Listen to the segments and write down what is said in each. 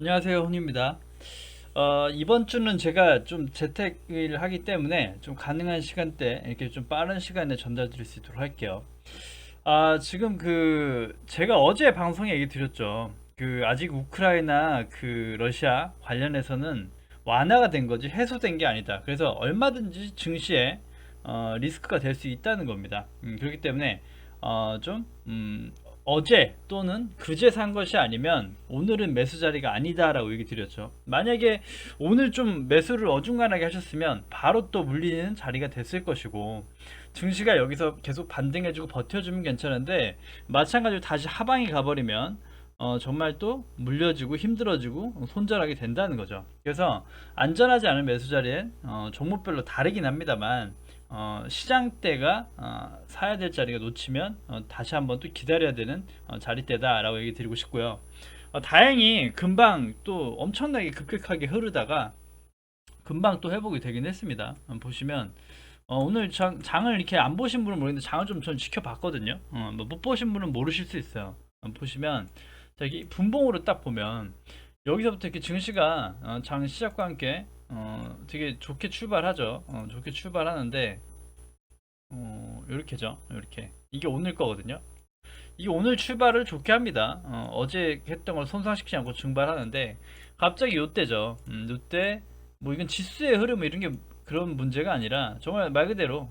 안녕하세요, 훈입니다. 이번 주는 제가 좀 재택을 하기 때문에 좀 가능한 시간대 이렇게 좀 빠른 시간에 전달드릴 수 있도록 할게요. 지금 제가 어제 방송에 얘기 드렸죠. 아직 우크라이나 러시아 관련해서는 완화가 된 거지 해소된 게 아니다. 그래서 얼마든지 증시에 리스크가 될 수 있다는 겁니다. 그렇기 때문에 좀 어제 또는 그제 산 것이 아니면 오늘은 매수 자리가 아니다라고 얘기 드렸죠. 만약에 오늘 좀 매수를 어중간하게 하셨으면 바로 또 물리는 자리가 됐을 것이고, 증시가 여기서 계속 반등해주고 버텨주면 괜찮은데 마찬가지로 다시 하방이 가버리면 정말 또 물려지고 힘들어지고 손절하게 된다는 거죠. 그래서 안전하지 않은 매수 자리엔 종목별로 다르긴 합니다만 시장대가 사야 될 자리가 놓치면 다시 한번 또 기다려야 되는 자리대다라고 얘기 드리고 싶고요. 다행히 금방 또 엄청나게 급격하게 흐르다가 금방 또 회복이 되긴 했습니다. 보시면 오늘 장을 이렇게 안 보신 분은 모르겠는데 장을 좀 전 지켜봤거든요. 뭐못 보신 분은 모르실 수 있어요. 보시면 여기 분봉으로 딱 보면 여기서부터 이렇게 증시가 장 시작과 함께 되게 좋게 출발하죠. 좋게 출발하는데 이렇게죠. 이렇게 이게 오늘 거거든요. 이게 오늘 출발을 좋게 합니다. 어제 했던 걸 손상시키지 않고 증발하는데 갑자기 요때죠. 요때 뭐 이건 지수의 흐름 이런 게 그런 문제가 아니라 정말 말 그대로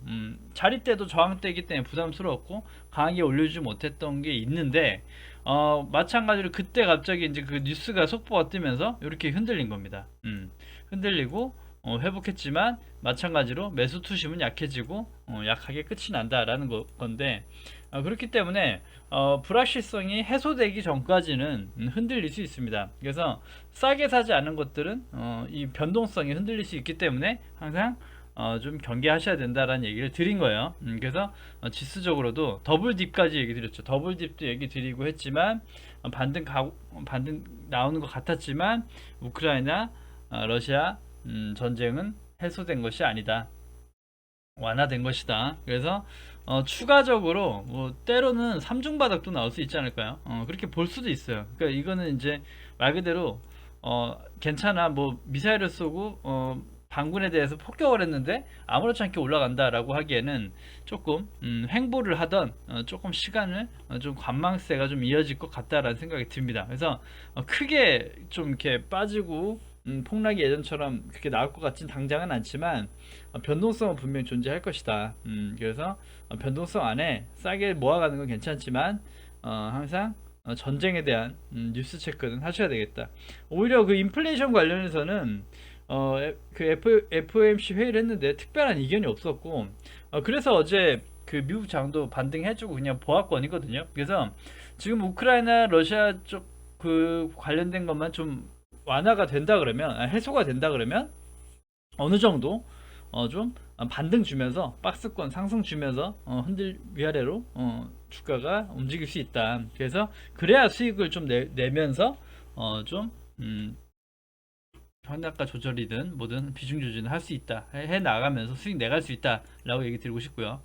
자리 때도 저항 때이기 때문에 부담스러웠고 강하게 올려주지 못했던 게 있는데 마찬가지로 그때 갑자기 이제 그 뉴스가 속보가 뜨면서 이렇게 흔들린 겁니다. 흔들리고 회복했지만 마찬가지로 매수 투심은 약해지고 약하게 끝이 난다라는 건데 그렇기 때문에 불확실성이 해소되기 전까지는 흔들릴 수 있습니다. 그래서 싸게 사지 않은 것들은 이 변동성이 흔들릴 수 있기 때문에 항상 좀 경계하셔야 된다라는 얘기를 드린 거예요. 그래서 지수적으로도 더블 딥까지 얘기 드렸죠. 더블 딥도 얘기 드리고 했지만 반등 나오는 것 같았지만 우크라이나 러시아 전쟁은 해소된 것이 아니다. 완화된 것이다. 그래서 추가적으로 뭐 때로는 삼중바닥도 나올 수 있지 않을까요? 그렇게 볼 수도 있어요. 그러니까 이거는 이제 말 그대로 괜찮아 뭐 미사일을 쏘고 반군에 대해서 폭격을 했는데 아무렇지 않게 올라간다라고 하기에는 조금 횡보를 하던 조금 시간을 좀 관망세가 좀 이어질 것 같다라는 생각이 듭니다. 그래서 크게 좀 이렇게 빠지고 폭락이 예전처럼 그렇게 나올 것 같진 당장은 않지만 변동성은 분명히 존재할 것이다. 그래서 변동성 안에 싸게 모아가는 건 괜찮지만 항상 전쟁에 대한 뉴스 체크는 하셔야 되겠다. 오히려 그 인플레이션 관련해서는 FOMC 회의를 했는데 특별한 이견이 없었고 그래서 어제 그 미국 장도 반등해주고 그냥 보합권이거든요. 그래서 지금 우크라이나 러시아 쪽 관련된 것만 좀 완화가 된다 그러면 해소가 된다 그러면 어느 정도 좀 반등 주면서 박스권 상승 주면서 위아래로 주가가 움직일 수 있다. 그래서 그래야 수익을 좀 내면서 좀 현악가 조절이든 뭐든 비중 조절은 할 수 있다. 해 나가면서 수익 내갈 수 있다라고 얘기 드리고 싶고요.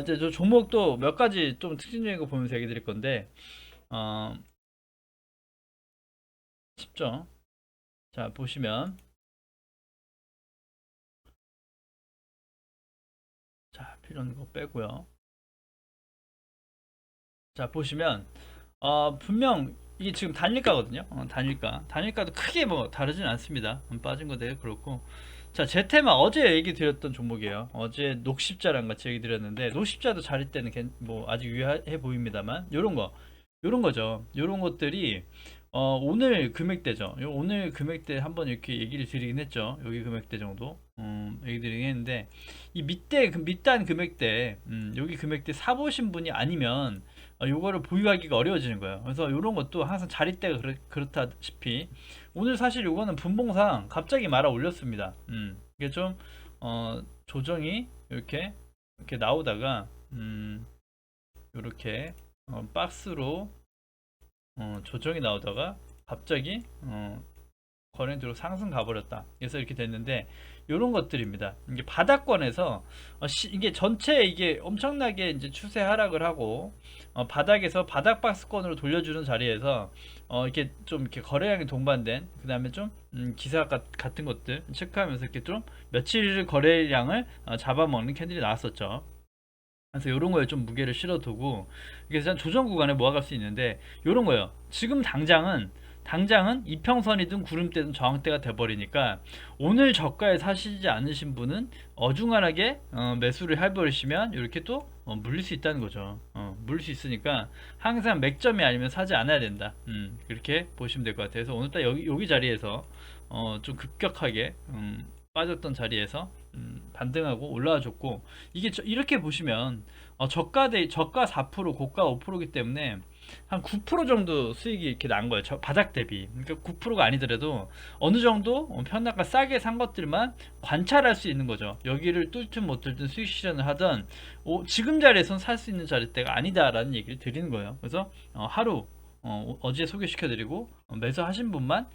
이제 저 종목도 몇 가지 좀 특징적인 거 보면서 얘기 드릴 건데 어, 쉽죠. 자 보시면 자 필요 없는 거 빼고요. 자 보시면 분명 이게 지금 단일가거든요. 단일가도 크게 뭐 다르진 않습니다. 빠진 거 되게 그렇고. 자, 제테마 어제 얘기 드렸던 종목이에요. 어제 녹십자랑 같이 얘기 드렸는데 녹십자도 자리 때는 뭐 아직 유효해 보입니다만 요런 거죠. 요런 것들이 오늘 금액대죠. 오늘 금액대 한번 이렇게 얘기를 드리긴 했죠. 여기 금액대 정도 얘기 드리긴 했는데 이 밑단 금액대 여기 금액대 사보신 분이 아니면 요거를 보유하기가 어려워지는 거예요. 그래서 이런 것도 항상 자릿대가 그렇다시피 오늘 사실 요거는 분봉상 갑자기 말아 올렸습니다. 이게 좀 조정이 이렇게 나오다가 이렇게 박스로 조정이 나오다가 갑자기 거래량 들어오고 상승 가버렸다. 그래서 이렇게 됐는데 요런 것들입니다. 이게 바닥권에서 이게 전체 이게 엄청나게 이제 추세 하락을 하고 바닥에서 바닥 박스권으로 돌려주는 자리에서 이렇게 좀 이렇게 거래량이 동반된 그 다음에 좀 기사 같은 것들 체크하면서 이렇게 좀 며칠 거래량을 잡아먹는 캔들이 나왔었죠. 그래서 이런 거에 좀 무게를 실어두고 이게 조정 구간에 모아갈 수 있는데 이런 거예요. 지금 당장은 이평선이든 구름대든 저항대가 돼버리니까 오늘 저가에 사시지 않으신 분은 어중간하게 매수를 해버리시면 이렇게 또 물릴 수 있다는 거죠. 물릴 수 있으니까 항상 맥점이 아니면 사지 않아야 된다. 그렇게 보시면 될 것 같아요. 그래서 오늘 딱 여기 자리에서 좀 급격하게 빠졌던 자리에서 반등하고 올라와 줬고 이게 이렇게 보시면 저가 4% 고가 5%이기 때문에 한 9% 정도 수익이 이렇게 난 거예요. 바닥 대비. 그러니까 9%가 아니더라도 어느 정도 편락가 싸게 산 것들만 관찰할 수 있는 거죠. 여기를 뚫든 못 뚫든 수익 실현을 하던 지금 자리에선 살 수 있는 자리대가 아니다라는 얘기를 드리는 거예요. 그래서 하루 어제 소개시켜드리고 매수하신 분만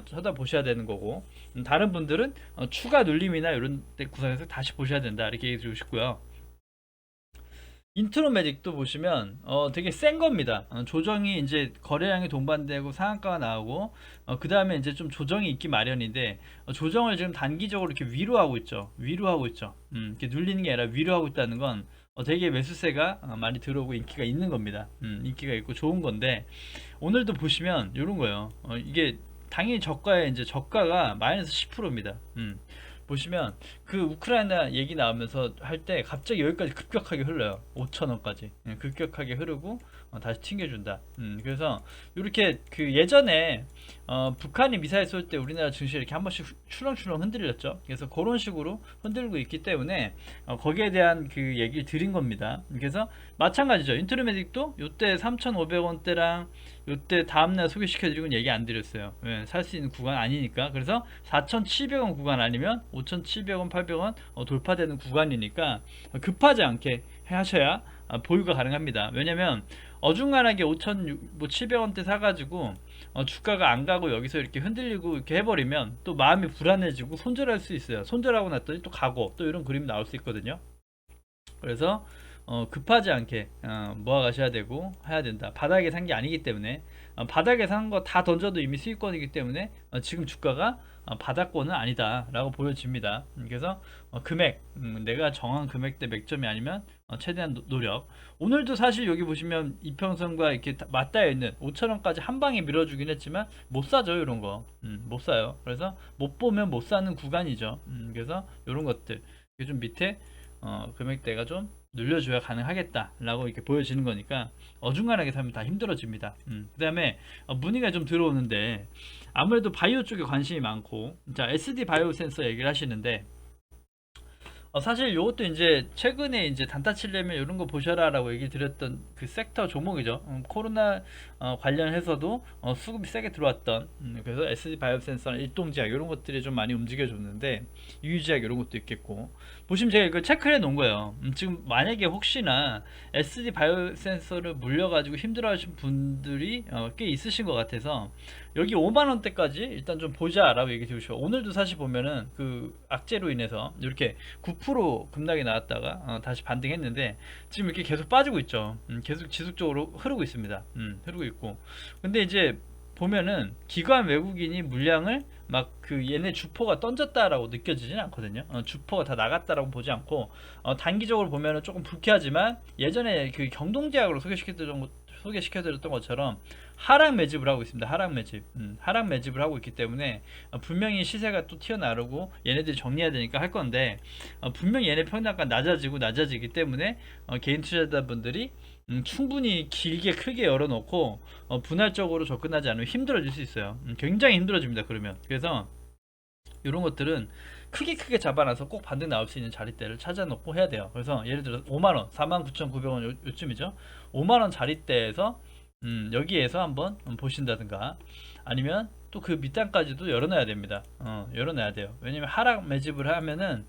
쳐다보셔야 되는 거고 다른 분들은 추가 눌림이나 이런 데 구성에서 다시 보셔야 된다 이렇게 얘기 드리고 싶고요. 인트로 매직도 보시면 되게 센 겁니다. 조정이 이제 거래량이 동반되고 상한가가 나오고 그 다음에 이제 좀 조정이 있기 마련인데 조정을 지금 단기적으로 이렇게 위로 하고 있죠. 이렇게 눌리는 게 아니라 위로 하고 있다는 건 되게 매수세가 많이 들어오고 인기가 있는 겁니다. 인기가 있고 좋은 건데 오늘도 보시면 이런 거예요. 이게 당연히 이제 저가가 마이너스 10%입니다. 보시면 그 우크라이나 얘기 나오면서 할 때 갑자기 여기까지 급격하게 흘러요. 5천원까지 급격하게 흐르고 다시 튕겨준다. 그래서 이렇게 그 예전에 북한이 미사일 쏠 때 우리나라 증시 이렇게 한 번씩 추렁추렁 흔들렸죠. 그래서 그런 식으로 흔들고 있기 때문에 거기에 대한 그 얘기를 드린 겁니다. 그래서 마찬가지죠. 인트로매직도 이때 3,500원대랑 이때 다음날 소개시켜드리고 얘기 안 드렸어요. 살 수 있는 구간 아니니까. 그래서 4,700원 구간 아니면 5,700원, 800원 돌파되는 구간이니까 급하지 않게 하셔야 보유가 가능합니다. 왜냐면 어중간하게 5,700원대 사가지고 주가가 안 가고 여기서 이렇게 흔들리고 이렇게 해버리면 또 마음이 불안해지고 손절할 수 있어요. 손절하고 났더니 또 가고 또 이런 그림이 나올 수 있거든요. 그래서 급하지 않게 모아 가셔야 되고 해야 된다. 바닥에 산 게 아니기 때문에 바닥에 산 거 다 던져도 이미 수익권이기 때문에 지금 주가가 바닥권은 아니다 라고 보여집니다. 그래서 금액 내가 정한 금액대 맥점이 아니면 최대한 노력. 오늘도 사실 여기 보시면 이평선과 이렇게 맞닿아 있는 5천원까지 한 방에 밀어주긴 했지만 못 사죠. 이런 거 못 사요. 그래서 못 보면 못 사는 구간이죠. 그래서 이런 것들 좀 밑에 금액대가 좀 늘려줘야 가능하겠다 라고 이렇게 보여지는 거니까 어중간하게 사면 다 힘들어집니다. 그 다음에 문의가 좀 들어오는데 아무래도 바이오 쪽에 관심이 많고 자 SD 바이오 센서 얘기를 하시는데 사실 이것도 이제 최근에 이제 단타 치려면 이런 거 보셔라 라고 얘기 드렸던 그 섹터 종목이죠. 코로나 관련해서도 수급이 세게 들어왔던 그래서 SD 바이오 센서나 일동제약 이런 것들이 좀 많이 움직여 줬는데 유유제약 이런 것도 있겠고 보시면 제가 이걸 체크를 해 놓은 거예요. 지금 만약에 혹시나 SD 바이오 센서를 물려 가지고 힘들어 하신 분들이 꽤 있으신 것 같아서 여기 5만원대까지 일단 좀 보자 라고 얘기 드리고 오늘도 사실 보면은 그 악재로 인해서 이렇게 9% 급락이 나왔다가 다시 반등했는데 지금 이렇게 계속 빠지고 있죠. 계속 지속적으로 흐르고 있습니다. 흐르고 있고 근데 이제 보면은 기관 외국인이 물량을 막 그 얘네 주포가 던졌다라고 느껴지진 않거든요. 주포가 다 나갔다라고 보지 않고 단기적으로 보면은 조금 불쾌하지만 예전에 그 경동제약으로 소개시켜드렸던 것처럼 하락 매집을 하고 있습니다. 하락 매집을 하고 있기 때문에 분명히 시세가 또 튀어나오고 얘네들이 정리해야 되니까 할 건데 분명히 얘네 평단가 낮아지기 때문에 개인 투자자분들이 충분히 길게 크게 열어놓고 분할적으로 접근하지 않으면 힘들어질 수 있어요. 굉장히 힘들어집니다. 그러면 그래서 이런 것들은 크게 잡아놔서 꼭 반등 나올 수 있는 자리대를 찾아놓고 해야 돼요. 그래서 예를 들어서 5만원 49,900원 요쯤이죠. 5만원 자리대에서 여기에서 한번 보신다든가 아니면 또 그 밑단까지도 열어놔야 됩니다. 열어놔야 돼요. 왜냐면 하락 매집을 하면은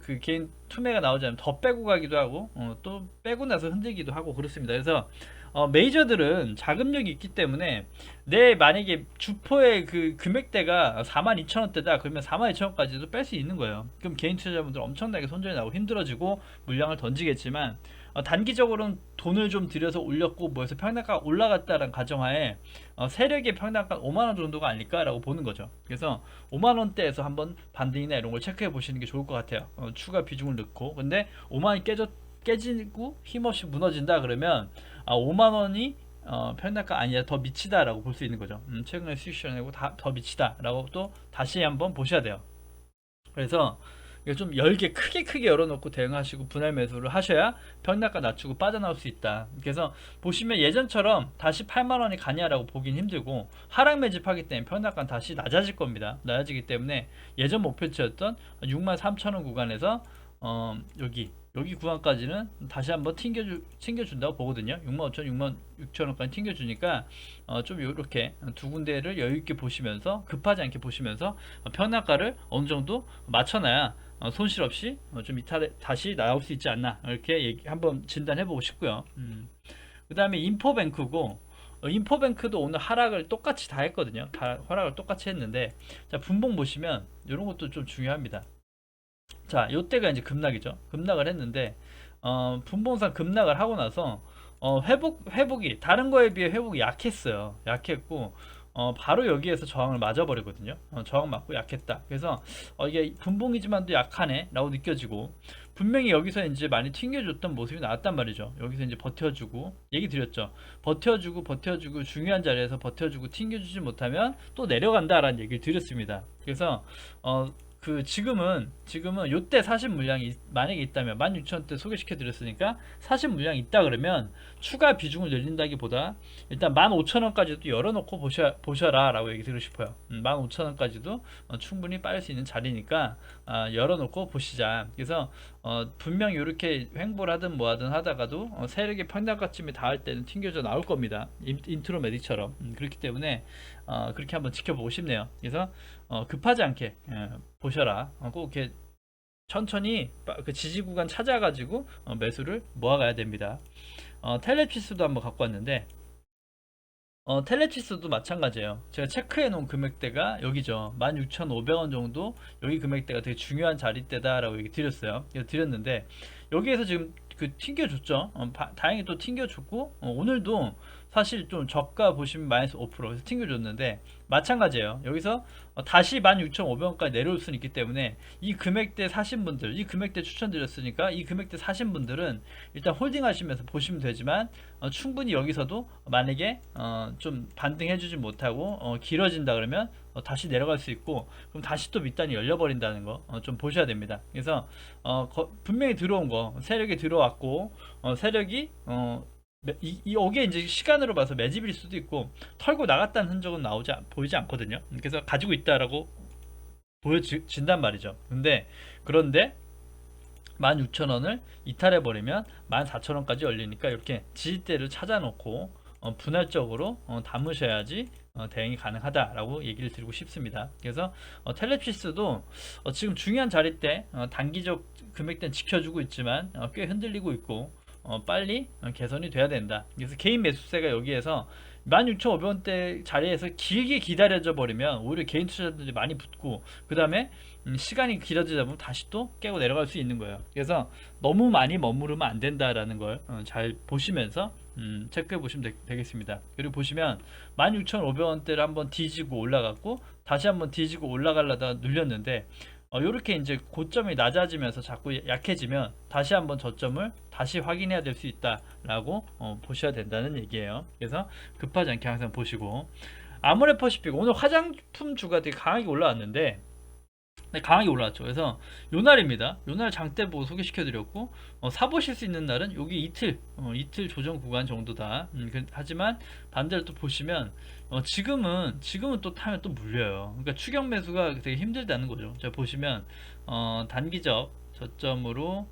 그 개인 투매가 나오지 않으면 더 빼고 가기도 하고 또 빼고 나서 흔들기도 하고 그렇습니다. 그래서 메이저들은 자금력이 있기 때문에 내 만약에 주포의 그 금액대가 42,000원대다 그러면 42,000원까지도 뺄 수 있는 거예요. 그럼 개인 투자자분들 엄청나게 손절이 나고 힘들어지고 물량을 던지겠지만 단기적으로는 돈을 좀 들여서 올렸고 뭐해서 평단가가 올라갔다는 가정하에 세력의 평단가 5만원 정도가 아닐까라고 보는 거죠. 그래서 5만원대에서 한번 반등이나 이런 걸 체크해 보시는 게 좋을 것 같아요. 추가 비중을 넣고. 근데 5만원이 깨지고 힘없이 무너진다 그러면 5만원이 평단가 아니라 더 미치다라고 볼 수 있는 거죠. 최근에 수익 실현하고 더 미치다라고 또 다시 한번 보셔야 돼요. 그래서 이거 좀 열게 크게 열어놓고 대응하시고 분할 매수를 하셔야 평단가 낮추고 빠져나올 수 있다. 그래서 보시면 예전처럼 다시 8만원이 가냐라고 보긴 힘들고 하락 매집하기 때문에 평단가는 다시 낮아질 겁니다. 낮아지기 때문에 예전 목표치였던 63,000원 구간에서 여기 구간까지는 다시 한번 튕겨준다고 보거든요. 65,000, 66,000원까지 튕겨주니까 좀 이렇게 두 군데를 여유있게 보시면서 급하지 않게 보시면서 평단가를 어느 정도 맞춰놔야 손실 없이 좀 이탈에 다시 나올 수 있지 않나 이렇게 한번 진단해 보고 싶고요. 그 다음에 인포뱅크고 인포뱅크도 오늘 하락을 똑같이 다 했거든요. 다 하락을 똑같이 했는데 자 분봉 보시면 이런 것도 좀 중요합니다. 자, 요때가 이제 급락이죠. 급락을 했는데 분봉상 급락을 하고 나서 회복이 다른 거에 비해 회복이 약했어요. 약했고 바로 여기에서 저항을 맞아버리거든요. 저항 맞고 약했다. 그래서 이게 분봉이지만도 약하네 라고 느껴지고 분명히 여기서 이제 많이 튕겨줬던 모습이 나왔단 말이죠. 여기서 이제 버텨주고 얘기 드렸죠. 버텨주고 중요한 자리에서 버텨주고 튕겨주지 못하면 또 내려간다라는 얘기를 드렸습니다. 그래서 지금은 요때 사실 물량이 만약에 있다면 16,000원대 소개시켜 드렸으니까 사실 물량이 있다 그러면 추가 비중을 늘린다기보다 일단 15,000원까지도 열어놓고 보셔라 라고 얘기 드리고 싶어요. 15,000원까지도 충분히 빠질 수 있는 자리니까 열어놓고 보시자. 그래서 분명히 이렇게 횡보를 하든 뭐하든 하다가도 세력의 평단가쯤에 닿을 때는 튕겨져 나올 겁니다. 인트로 매딕처럼. 그렇기 때문에 그렇게 한번 지켜보고 싶네요. 그래서 급하지 않게 보셔라. 꼭 이렇게 천천히 그 지지 구간 찾아가지고 매수를 모아가야 됩니다. 텔레피스도 한번 갖고 왔는데 텔레치스도 마찬가지예요. 제가 체크해 놓은 금액대가 여기죠. 16,500원 정도 여기 금액대가 되게 중요한 자리대다라고 얘기 드렸어요. 드렸는데 여기에서 지금 튕겨줬죠. 다행히 또 튕겨줬고 오늘도 사실 좀 저가 보시면 마이너스 5%에서 튕겨줬는데 마찬가지예요. 여기서 다시 16,500원까지 내려올 수는 있기 때문에 이 금액대 사신 분들, 이 금액대 추천드렸으니까 이 금액대 사신 분들은 일단 홀딩 하시면서 보시면 되지만 충분히 여기서도 만약에 좀 반등해주지 못하고 길어진다 그러면 다시 내려갈 수 있고 그럼 다시 또 밑단이 열려버린다는 거 좀 보셔야 됩니다. 그래서 분명히 들어온 거 세력이 들어왔고 세력이 여기에 이제 시간으로 봐서 매집일 수도 있고 털고 나갔다는 흔적은 보이지 않거든요. 그래서 가지고 있다라고 보여진단 말이죠. 그런데 16,000원을 이탈해 버리면 14,000원까지 열리니까 이렇게 지지대를 찾아놓고 분할적으로 담으셔야지 대응이 가능하다라고 얘기를 드리고 싶습니다. 그래서 텔레피스도 지금 중요한 자리 때 단기적 금액대는 지켜주고 있지만 꽤 흔들리고 있고 빨리 개선이 돼야 된다. 그래서 개인 매수세가 여기에서 16,500원대 자리에서 길게 기다려져 버리면 오히려 개인 투자자들이 많이 붙고 그 다음에 시간이 길어지다 보면 다시 또 깨고 내려갈 수 있는 거예요. 그래서 너무 많이 머무르면 안 된다라는 걸 잘 보시면서 체크해 보시면 되겠습니다. 그리고 보시면 16,500원대를 한번 뒤지고 올라갔고 다시 한번 뒤지고 올라가려다 눌렸는데 이렇게 이제 고점이 낮아지면서 자꾸 약해지면 다시 한번 저점을 다시 확인해야 될 수 있다라고 보셔야 된다는 얘기예요. 그래서 급하지 않게 항상 보시고 아모레퍼시픽 오늘 화장품 주가 되게 강하게 올라왔는데 강하게 올라왔죠. 그래서 요 날입니다. 요 날 장대 보고 소개시켜 드렸고 사보실 수 있는 날은 여기 이틀 조정 구간 정도다. 하지만 반대로 또 보시면 지금은 또 타면 또 물려요. 그러니까 추격 매수가 되게 힘들다는 거죠. 자 보시면 단기적 저점으로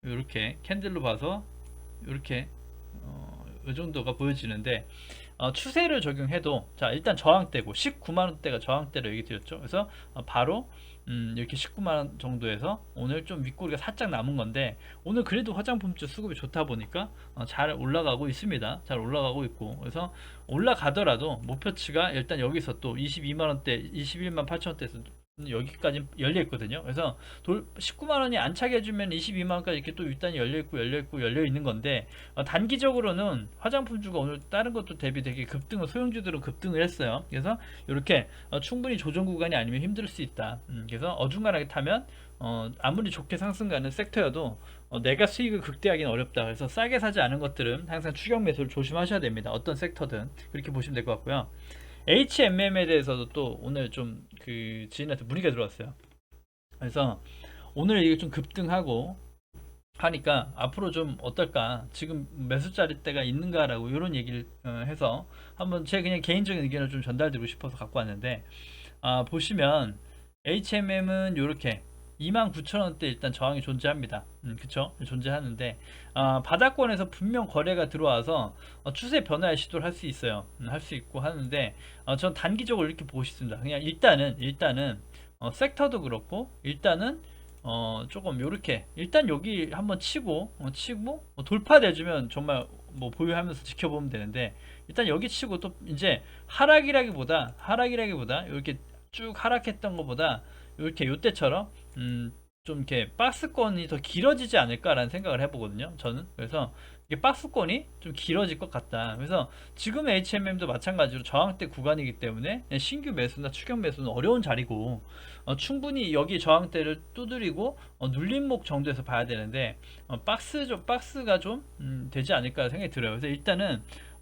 이렇게 캔들로 봐서 이렇게 이 정도가 보여지는데 추세를 적용해도 자 일단 저항대고 19만원대가 저항대로 얘기 드렸죠. 그래서 바로 이렇게 19만원 정도에서 오늘 좀 윗꼬리가 살짝 남은 건데 오늘 그래도 화장품주 수급이 좋다 보니까 잘 올라가고 있습니다. 잘 올라가고 있고 그래서 올라가더라도 목표치가 일단 여기서 또 22만원대 21만 8천원대에서 여기까지 열려 있거든요. 그래서 19만 원이 안차게 해주면 22만 원까지 이렇게 또 윗단이 열려 있는 건데 단기적으로는 화장품주가 오늘 다른 것도 대비 되게 급등을 소형주들은 급등을 했어요. 그래서 이렇게 충분히 조정 구간이 아니면 힘들 수 있다. 그래서 어중간하게 타면 아무리 좋게 상승가는 섹터여도 내가 수익을 극대화하기는 어렵다. 그래서 싸게 사지 않은 것들은 항상 추격 매수를 조심하셔야 됩니다. 어떤 섹터든 그렇게 보시면 될 것 같고요. HMM에 대해서도 또 오늘 좀 그 지인한테 문의가 들어왔어요. 그래서 오늘 이게 좀 급등하고 하니까 앞으로 좀 어떨까 지금 매수자리 때가 있는가라고 이런 얘기를 해서 한번 제 그냥 개인적인 의견을 좀 전달드리고 싶어서 갖고 왔는데 보시면 HMM은 이렇게 29,000원대 일단 저항이 존재합니다. 그쵸? 존재하는데 바닥권에서 분명 거래가 들어와서 추세 변화의 시도를 할 수 있어요. 할 수 있고 하는데 전 단기적으로 이렇게 보고 싶습니다. 그냥 일단은 섹터도 그렇고 일단은 조금 요렇게 일단 여기 한번 치고 돌파돼주면 정말 뭐 보유하면서 지켜보면 되는데 일단 여기 치고 또 이제 하락이라기보다 이렇게 쭉 하락했던 것보다 이렇게 요때처럼 좀 이렇게 박스권이 더 길어지지 않을까라는 생각을 해보거든요. 저는 그래서 이게 박스권이 좀 길어질 것 같다. 그래서 지금 HMM도 마찬가지로 저항대 구간이기 때문에 신규 매수나 추격 매수는 어려운 자리고 충분히 여기 저항대를 두드리고 눌림목 정도에서 봐야 되는데 박스가 좀 되지 않을까 생각이 들어요. 그래서 일단은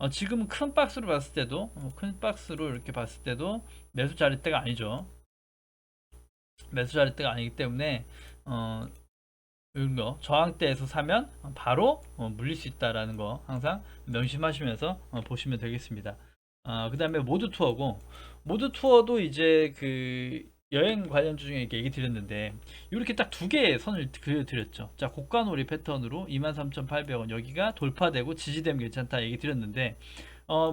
지금 큰 박스로 봤을 때도 큰 박스로 이렇게 봤을 때도 매수 자리대가 아니죠. 매수 자리대가 아니기 때문에 이런 거 저항대에서 사면 바로 물릴 수 있다라는 거 항상 명심하시면서 보시면 되겠습니다. 그 다음에 모드 투어고 모드 투어도 이제 그 여행 관련주 중에 이렇게 얘기 드렸는데 이렇게 딱 두 개의 선을 그려드렸죠. 자 고가놀이 패턴으로 23,800원 여기가 돌파되고 지지되면 괜찮다 얘기 드렸는데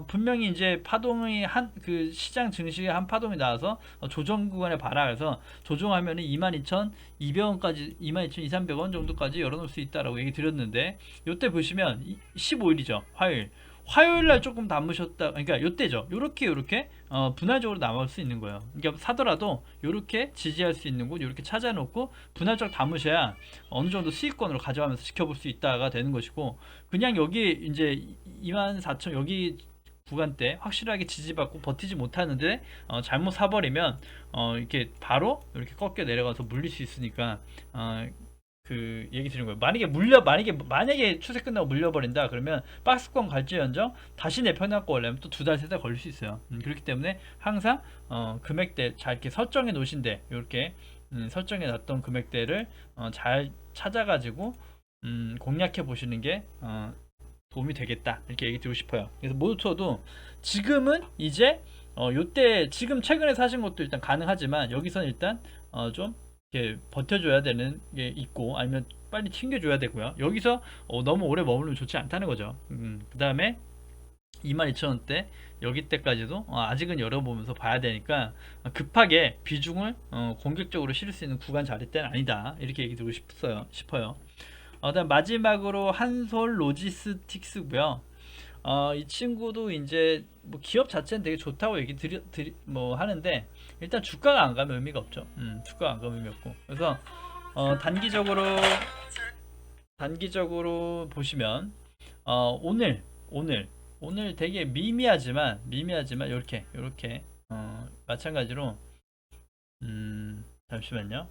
분명히 이제 파동이 그 시장 증시에 한 파동이 나와서 조정 구간에 봐라. 그래서 조정하면은 22,200원까지 22,200원 정도까지 열어놓을 수 있다라고 얘기 드렸는데 요때 보시면 15일이죠. 화요일 날 조금 남으셨다. 그러니까 요때죠. 요렇게 분할적으로 남을 수 있는 거예요. 그러니까 사더라도 요렇게 지지할 수 있는 곳 요렇게 찾아놓고 분할적 담으셔야 어느 정도 수익권으로 가져가면서 지켜볼 수 있다가 되는 것이고 그냥 여기 이제 24,000 여기 구간대 확실하게 지지받고 버티지 못하는데 잘못 사버리면 이렇게 바로 이렇게 꺾여 내려가서 물릴 수 있으니까 그 얘기 드리는 거예요. 만약에 추세 끝나고 물려버린다 그러면 박스권 갈지언정 다시 내편갖고 오려면 또 2달 3달 걸릴 수 있어요. 그렇기 때문에 항상 금액대 잘 이렇게 설정해 놓으신데 이렇게 설정해 놨던 금액대를 잘 찾아가지고 공략해 보시는 게 도움이 되겠다 이렇게 얘기 드리고 싶어요. 그래서 모두투어도 지금은 이제 요때 지금 최근에 사신 것도 일단 가능하지만 여기서는 일단 좀 이렇게 버텨줘야 되는 게 있고 아니면 빨리 튕겨줘야 되고요. 여기서 너무 오래 머물면 좋지 않다는 거죠. 그 다음에 22,000원대 여기 때까지도 아직은 열어보면서 봐야 되니까 급하게 비중을 공격적으로 실을 수 있는 구간 자리 때는 아니다 이렇게 얘기 드리고 싶어요. 그다음 마지막으로 한솔 로지스틱스고요. 이 친구도 이제 뭐 기업 자체는 되게 좋다고 얘기 뭐 하는데 일단 주가가 안 가면 의미가 없죠. 주가가 안 가면 의미 없고 그래서 단기적으로 보시면 오늘 되게 미미하지만 이렇게 마찬가지로 잠시만요.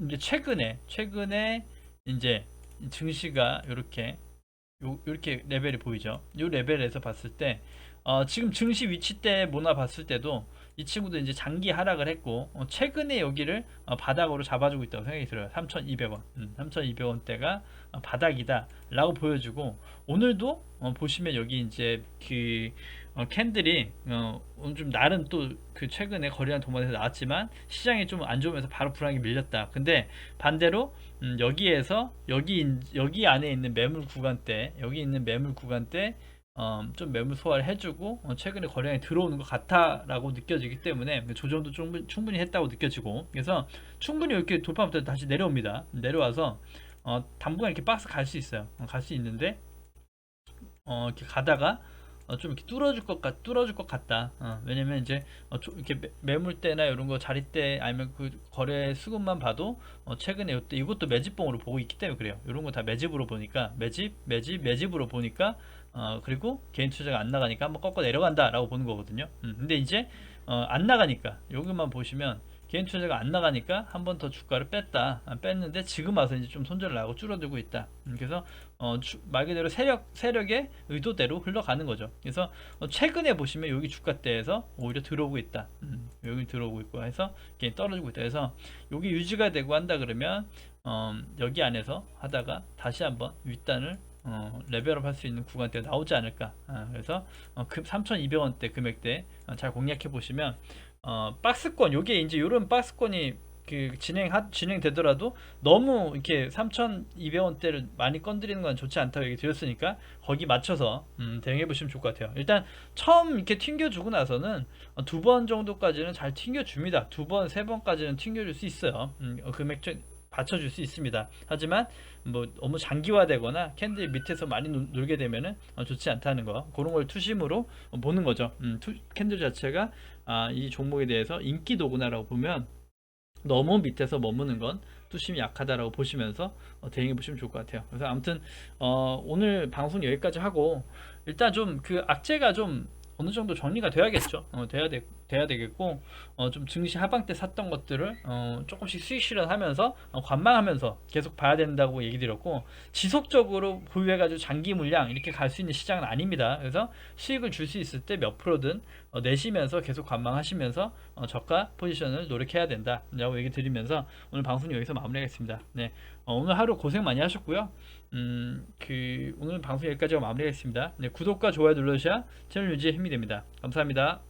이제 최근에 이제 증시가 이렇게 레벨이 보이죠. 이 레벨에서 봤을 때 지금 증시 위치 때 모나 봤을 때도 이 친구도 이제 장기 하락을 했고 최근에 여기를 바닥으로 잡아주고 있다고 생각이 들어요. 3,200원 3,200원대가 바닥이다 라고 보여주고 오늘도 보시면 여기 이제 그 캔들이 오늘 좀 나름 또 그 최근에 거래량 동반해서 나왔지만 시장이 좀 안 좋으면서 바로 불안하게 밀렸다. 근데 반대로 여기에서 여기 안에 있는 매물 구간대, 여기 있는 매물 구간대 좀 매물 소화를 해주고 최근에 거래량이 들어오는 것 같다라고 느껴지기 때문에 조정도 충분히 했다고 느껴지고, 그래서 충분히 이렇게 돌파부터 다시 내려옵니다. 내려와서 당분간 이렇게 박스 갈 수 있어요. 갈 수 있는데 이렇게 가다가 좀 이렇게 뚫어줄 것 같다. 왜냐면 이제 이렇게 매물대나 이런 거 자리대 아니면 그 거래 수급만 봐도 최근에 이때 이것도 매집봉으로 보고 있기 때문에 그래요. 이런 거 다 매집으로 보니까 매집으로 보니까 그리고 개인 투자가 안 나가니까 한번 꺾어 내려간다라고 보는 거거든요. 근데 이제 안 나가니까 여기만 보시면 개인 투자가 안 나가니까 한 번 더 주가를 뺐는데 지금 와서 이제 좀 손절을 하고 줄어들고 있다. 그래서 말 그대로 세력의 의도대로 흘러가는 거죠. 그래서 최근에 보시면 여기 주가대에서 오히려 들어오고 있다. 여기 들어오고 있고 해서 이렇게 떨어지고 있다. 그래서 여기 유지가 되고 한다 그러면 여기 안에서 하다가 다시 한번 윗단을 레벨업 할 수 있는 구간대가 나오지 않을까. 그래서 3,200원대 금액대 잘 공략해 보시면 박스권, 요게 이제 요런 박스권이 그 진행되더라도 너무 이렇게 3,200원대를 많이 건드리는 건 좋지 않다고 얘기 드렸으니까 거기 맞춰서 대응해 보시면 좋을 것 같아요. 일단 처음 이렇게 튕겨주고 나서는 두 번 정도까지는 잘 튕겨줍니다. 두 번, 세 번까지는 튕겨줄 수 있어요. 금액 받쳐줄 수 있습니다. 하지만 뭐 너무 장기화되거나 캔들 밑에서 많이 놀게 되면은 좋지 않다는 거, 그런 걸 투심으로 보는 거죠. 캔들 자체가 이 종목에 대해서 인기도구나라고 보면 너무 밑에서 머무는 건 투심이 약하다라고 보시면서 대응해 보시면 좋을 것 같아요. 그래서 아무튼 오늘 방송 여기까지 하고, 일단 좀 그 악재가 좀 어느 정도 정리가 돼야겠죠. 돼야 되겠고, 좀 증시 하방 때 샀던 것들을 조금씩 수익 실현하면서 관망하면서 계속 봐야 된다고 얘기 드렸고, 지속적으로 보유해가지고 장기 물량 이렇게 갈 수 있는 시장은 아닙니다. 그래서 수익을 줄 수 있을 때 몇 프로든 내시면서 계속 관망하시면서 저가 포지션을 노력해야 된다라고 얘기 드리면서 오늘 방송 여기서 마무리하겠습니다. 네, 오늘 하루 고생 많이 하셨고요. 오늘 방송 여기까지 마무리하겠습니다. 네, 구독과 좋아요 눌러주셔야 채널 유지에 힘이 됩니다. 감사합니다.